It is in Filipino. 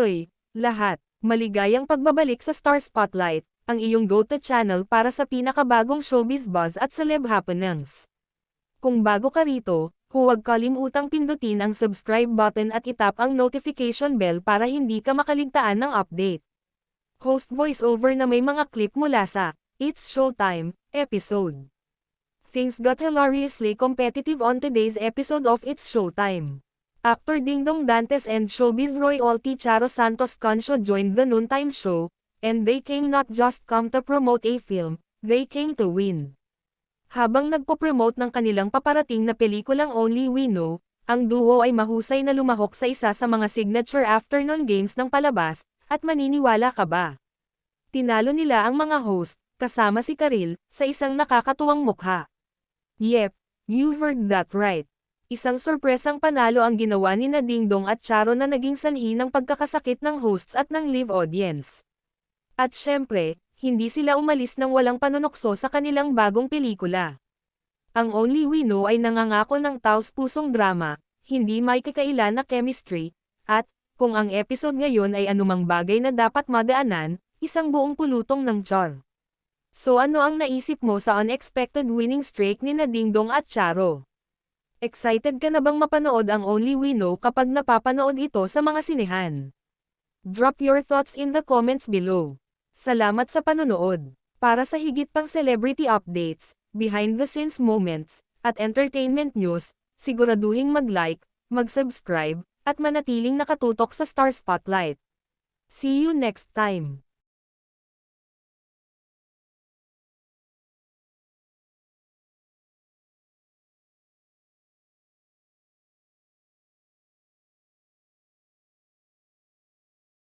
Hoy, lahat, maligayang pagbabalik sa Star Spotlight, ang iyong go-to channel para sa pinakabagong showbiz buzz at celeb happenings. Kung bago ka rito, huwag kalimutang pindutin ang subscribe button at itap ang notification bell para hindi ka makaligtaan ng update. Host voiceover na may mga clip mula sa It's Showtime episode. Things got hilariously competitive on today's episode of It's Showtime. Actor Dingdong Dantes and showbiz royalty Charo Santos Cancio joined the noontime show, and they came not just come to promote a film, they came to win. Habang nagpo-promote ng kanilang paparating na pelikulang Only We Know, ang duo ay mahusay na lumahok sa isa sa mga signature afternoon games ng palabas, at maniniwala ka ba? Tinalo nila ang mga host, kasama si Karil, sa isang nakakatuwang mukha. Yep, you heard that right. Isang sorpresang panalo ang ginawa ni Dingdong at Charo na naging sanhi ng pagkakasakit ng hosts at ng live audience. At syempre, hindi sila umalis ng walang panunokso sa kanilang bagong pelikula. Ang Only We Know ay nangangako ng taos-pusong drama, hindi may kakailan na chemistry, at, kung ang episode ngayon ay anumang bagay na dapat madaanan, isang buong pulutong ng char. So ano ang naisip mo sa unexpected winning streak ni Dingdong at Charo? Excited ka na bang mapanood ang Only We Know kapag napapanood ito sa mga sinehan? Drop your thoughts in the comments below. Salamat sa panonood. Para sa higit pang celebrity updates, behind-the-scenes moments, at entertainment news, siguraduhing mag-like, mag-subscribe, at manatiling nakatutok sa Star Spotlight. See you next time.